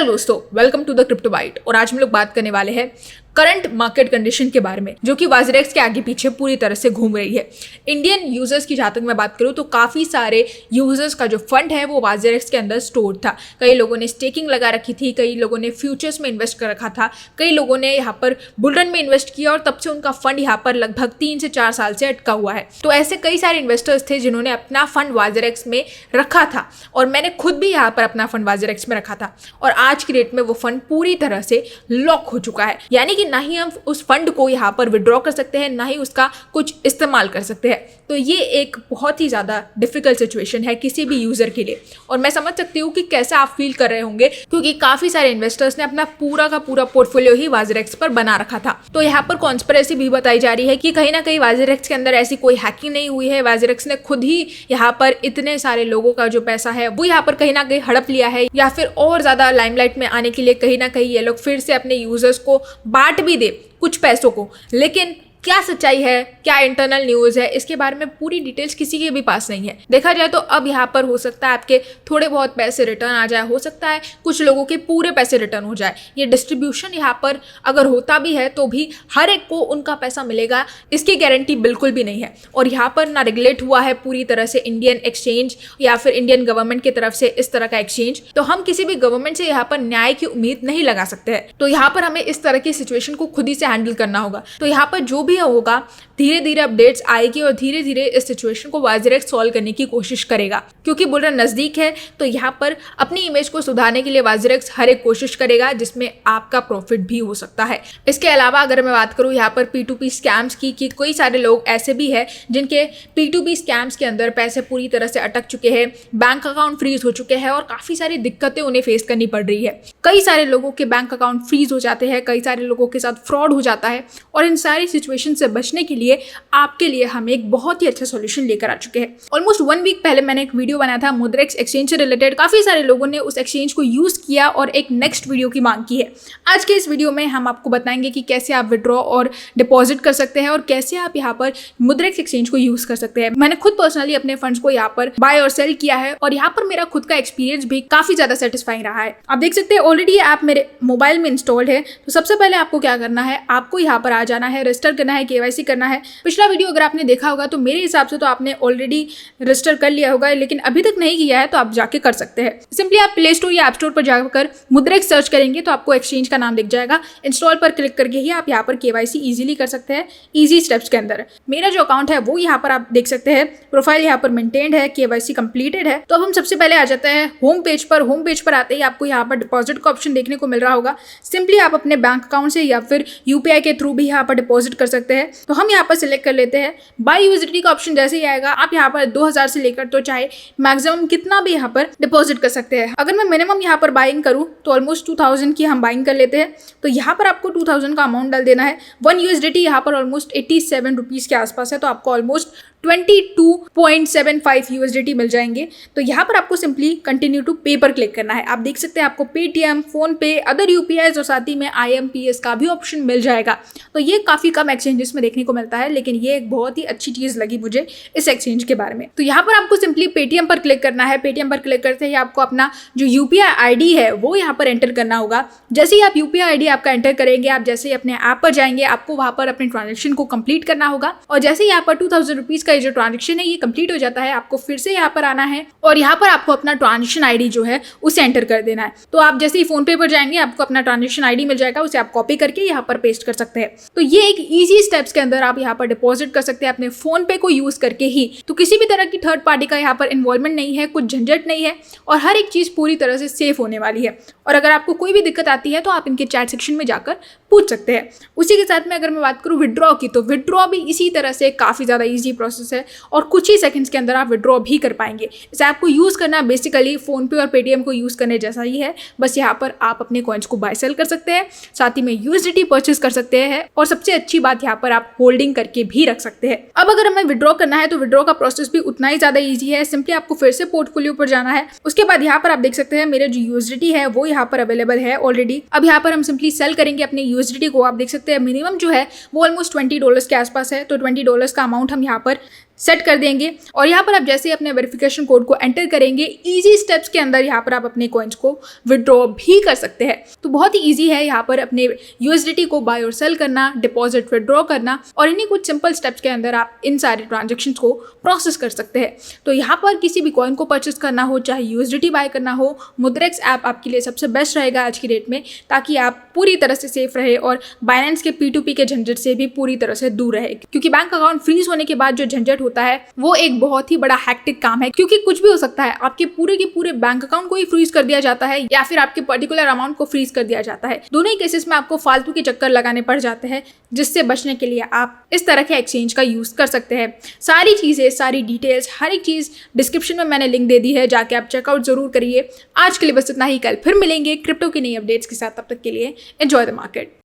Hello दोस्तों, welcome to the crypto byte. और आज हम लोग बात करने वाले हैं करंट मार्केट कंडीशन के बारे में, जो कि वाजरेक्स के आगे पीछे पूरी तरह से घूम रही है। इंडियन यूजर्स की जहाँ तक मैं बात करूँ तो काफ़ी सारे यूजर्स का जो फंड है वो वाजरेक्स के अंदर स्टोर था। कई लोगों ने स्टेकिंग लगा रखी थी, कई लोगों ने फ्यूचर्स में इन्वेस्ट कर रखा था, कई लोगों ने यहाँ पर बुलरन में इन्वेस्ट किया और तब से उनका फंड यहाँ पर लगभग 3 से 4 साल से अटका हुआ है। तो ऐसे कई सारे इन्वेस्टर्स थे जिन्होंने अपना फंड वाजरेक्स में रखा था और मैंने खुद भी यहाँ पर अपना फंड वाजरेक्स में रखा था। और आज की डेट में वो फंड पूरी तरह से लॉक हो चुका है, यानी कि ना ही हम उस फंड को यहाँ पर विड्रॉ कर सकते हैं, ना ही उसका कुछ इस्तेमाल कर सकते हैं। तो ये एक बहुत ही ज़्यादा डिफिकल्ट सिचुएशन है किसी भी यूज़र के लिए। और मैं समझ सकती हूँ कि कैसे आप फील कर रहे होंगे, क्योंकि काफ़ी सारे इन्वेस्टर्स ने अपना पूरा का पूरा पोर्टफोलियो ही वाजरेक्स पर बना रखा था। तो यहाँ पर कॉन्स्पिरेसी भी बताई जा रही है कि कहीं ना कहीं वाजरेक्स के अंदर ऐसी कोई हैकिंग नहीं हुई है। वाजरेक्स ने खुद ही यहाँ पर इतने सारे लोगों का जो पैसा है वो यहाँ पर कहीं ना कहीं हड़प लिया है, या फिर और ज़्यादा लाइमलाइट में आने के लिए कहीं ना कहीं ये लोग फिर से अपने यूजर्स को बांट भी दे कुछ पैसों को। लेकिन क्या सच्चाई है, क्या इंटरनल न्यूज़ है, इसके बारे में पूरी डिटेल्स किसी के भी पास नहीं है। देखा जाए तो अब यहाँ पर हो सकता है आपके थोड़े बहुत पैसे रिटर्न आ जाए, हो सकता है कुछ लोगों के पूरे पैसे रिटर्न हो जाए। ये डिस्ट्रीब्यूशन यहाँ पर अगर होता भी है तो भी हर एक को उनका पैसा मिलेगा, इसकी गारंटी बिल्कुल भी नहीं है। और यहाँ पर ना रेगुलेट हुआ है पूरी तरह से इंडियन एक्सचेंज या फिर इंडियन गवर्नमेंट की तरफ से इस तरह का एक्सचेंज, तो हम किसी भी गवर्नमेंट से यहाँ पर न्याय की उम्मीद नहीं लगा सकते हैं। तो यहाँ पर हमें इस तरह की सिचुएशन को खुद ही से हैंडल करना होगा। तो यहाँ पर जो भी होगा धीरे धीरे अपडेट्स आएगी और धीरे धीरे इस सिचुएशन को वाजरेक्स सॉल्व करने की कोशिश करेगा, क्योंकि बुलरन नजदीक है। तो यहाँ पर अपनी इमेज को सुधारने के लिए वाजरेक्स हर एक कोशिश करेगा जिसमें आपका प्रॉफिट भी हो सकता है। इसके अलावा अगर मैं बात करूँ यहाँ पर P2P स्कैम्स की, कि कई सारे लोग ऐसे भी हैं जिनके P2P स्कैम्स के अंदर पैसे पूरी तरह से अटक चुके हैं, बैंक अकाउंट फ्रीज हो चुके हैं और काफ़ी सारी दिक्कतें उन्हें फेस करनी पड़ रही है। कई सारे लोगों के बैंक अकाउंट फ्रीज हो जाते हैं, कई सारे लोगों के साथ फ्रॉड हो जाता है। और इन सारी सिचुएशन से बचने के लिए आपके लिए हम एक बहुत ही अच्छा सॉल्यूशन लेकर आ चुके हैं। ऑलमोस्ट 1 वीक पहले मैंने एक वीडियो बनाया था मुद्रेक्स एक्सचेंज से रिलेटेड। काफी सारे लोगों ने उस एक्सचेंज को यूज किया और एक नेक्स्ट वीडियो की मांग की है। आज के इस वीडियो में हम आपको बताएंगे कि कैसे आप विड्रॉ और डिपॉजिट कर सकते हैं और कैसे आप यहाँ पर मुद्रेक्स एक्सचेंज को यूज कर सकते हैं। मैंने खुद पर्सनली अपने फंड्स को यहाँ पर बाय और सेल किया है और यहाँ पर मेरा खुद का एक्सपीरियंस भी काफी ज्यादा सेटिस्फाइंग रहा है। आप देख सकते हैं ऑलरेडी ये ऐप मेरे मोबाइल में इंस्टॉल्ड है। तो सबसे पहले आपको क्या करना है, आपको यहाँ पर आ जाना है, रजिस्टर करना है, KYC करना है। पिछला वीडियो अगर आपने देखा होगा तो मेरे हिसाब से तो आपने ऑलरेडी रजिस्टर कर लिया होगा, लेकिन अभी तक नहीं किया है तो आप जाके कर सकते हैं। सिंपली आप प्ले स्टोर या ऐप स्टोर पर जाकर मुद्रेक्स सर्च करेंगे तो आपको एक्सचेंज का नाम दिख जाएगा। इंस्टॉल पर क्लिक करके ही आप यहाँ पर KYC इजीली कर सकते हैं, इजी स्टेप्स के अंदर। मेरा जो अकाउंट है वो यहाँ पर आप देख सकते हैं, प्रोफाइल यहाँ पर मेंटेन्ड है, KYC कंप्लीटेड है। तो अब हम सबसे पहले आ जाते हैं होम पेज पर। होम पेज पर आते ही आपको यहाँ पर डिपॉजिट का ऑप्शन देखने को मिल रहा होगा। सिंपली आप अपने बैंक अकाउंट से या फिर UPI के थ्रू भी यहाँ पर डिपॉजिट कर सकते हैं। तो हम यहाँ पर सिलेक्ट कर लेते हैं बाय USDT का ऑप्शन। जैसे ही आएगा आप यहाँ पर 2000 से लेकर तो चाहे मैक्सिमम कितना भी यहाँ पर डिपॉजिट कर सकते हैं। अगर मैं मिनिमम यहाँ पर बाइंग करूँ तो ऑलमोस्ट 2000 की हम बाइंग कर लेते हैं। तो यहाँ पर आपको 2000 का अमाउंट डाल देना है। 1 USDT यहाँ पर ऑलमोस्ट 87 रुपीज़ के आसपास है, तो आपको ऑलमोस्ट 22.75 USDT मिल जाएंगे। तो यहाँ पर आपको सिंपली कंटिन्यू टू पे पर क्लिक करना है। आप देख सकते हैं आपको पेटीएम, फोन पे, अदर UPIs और साथ ही में IMPS का भी ऑप्शन मिल जाएगा। तो ये काफ़ी कम एक्सचेंजेस में देखने को मिलता है, लेकिन ये एक बहुत ही अच्छी चीज़ लगी मुझे इस एक्सचेंज के बारे में। तो यहाँ पर आपको सिंपली पेटीएम पर क्लिक करना है। पेटीएम पर क्लिक करते ही आपको अपना जो UPI ID है वो यहाँ पर एंटर करना होगा। जैसे ही आप UPI ID आपका एंटर करेंगे, आप जैसे ही अपने ऐप पर जाएंगे, आपको वहाँ पर अपने ट्रांजेक्शन को कंप्लीट करना होगा। और जैसे ही यहाँ पर 2000 रुपीज़ का जो ट्रांजेक्शन है ये कंप्लीट हो जाता है, आपको फिर से यहाँ पर आना है और यहाँ पर आपको अपना ट्रांजेक्शन ID जो है उसे एंटर कर देना है। तो आप जैसे ही फोन पे पर जाएंगे आपको अपना ट्रांजेक्शन ID मिल जाएगा, उसे आप कॉपी करके यहाँ पर पेस्ट कर सकते हैं। तो ये एक इजी स्टेप्स के अंदर आप यहाँ पर डिपॉजिट कर सकते हैं अपने फोन पे को यूज करके ही। तो किसी भी तरह की थर्ड पार्टी का यहाँ पर इन्वॉल्वमेंट नहीं है, कुछ झंझट नहीं है और हर एक चीज पूरी तरह से सेफ होने वाली है। और अगर आपको कोई भी दिक्कत आती है तो आप इनके चैट सेक्शन में जाकर पूछ सकते हैं। उसी के साथ में अगर मैं बात करूँ विड्रॉ की, तो विड्रॉ भी इसी तरह से काफ़ी ज़्यादा ईजी प्रोसेस है और कुछ ही सेकंड्स के अंदर आप विड्रॉ भी कर पाएंगे। इस ऐप को यूज़ करना बेसिकली फ़ोन पे और पेटीएम को यूज़ करने जैसा ही है, बस यहाँ पर आप अपने कॉइन्स को बाय सेल कर सकते हैं, साथ ही में USDT परचेज कर सकते हैं और सबसे अच्छी बात यहाँ पर आप होल्डिंग करके भी रख सकते हैं। अब अगर हमें विड्रॉ करना है तो विड्रॉ का प्रोसेस भी उतना ही ज़्यादा ईजी है। सिंपली आपको फिर से पोर्टफोलियो पर जाना है। उसके बाद यहाँ पर आप देख सकते हैं मेरे जो USDT है वो यहाँ पर अवेलेबल है ऑलरेडी। अब यहाँ पर हम सिंपली सेल करेंगे अपने USDT को। आप देख सकते हैं मिनिमम जो है वो ऑलमोस्ट $20 के आसपास है। तो $20 का अमाउंट हम यहाँ पर सेट कर देंगे और यहाँ पर आप जैसे ही अपने वेरिफिकेशन कोड को एंटर करेंगे, इजी स्टेप्स के अंदर यहाँ पर आप अपने कॉइन्स को विड्रॉ भी कर सकते हैं। तो बहुत ही ईजी है यहाँ पर अपने USDT को बाय और सेल करना, डिपॉजिट विड्रॉ करना, और इन्हीं कुछ सिंपल स्टेप्स के अंदर आप इन सारे ट्रांजेक्शन्स को प्रोसेस कर सकते हैं। तो यहाँ पर किसी भी कॉइन को परचेस करना हो, चाहे USDT बाय करना हो, मुद्रेक्स ऐप आपके लिए सबसे बेस्ट रहेगा आज की डेट में, ताकि आप पूरी तरह से सेफ रहे और बाइनेंस के P2P के झंझट से भी पूरी तरह से दूर रहे। क्योंकि बैंक अकाउंट फ्रीज होने के बाद जो झंझट होता है वो एक बहुत ही बड़ा हैक्टिक काम है, क्योंकि कुछ भी हो सकता है, आपके पूरे के पूरे बैंक अकाउंट को ही फ्रीज कर दिया जाता है या फिर आपके पर्टिकुलर अमाउंट को फ्रीज कर दिया जाता है। दोनों ही केसेस में आपको फालतू के चक्कर लगाने पड़ जाते हैं, जिससे बचने के लिए आप इस तरह के एक्सचेंज का यूज कर सकते हैं। सारी चीजें, सारी डिटेल्स, हर एक चीज डिस्क्रिप्शन में मैंने लिंक दे दी है, जाके आप चेकआउट जरूर करिए। आज के लिए बस इतना ही, कल फिर मिलेंगे क्रिप्टो की नई अपडेट्स के साथ। तब तक के लिए एंजॉय द मार्केट।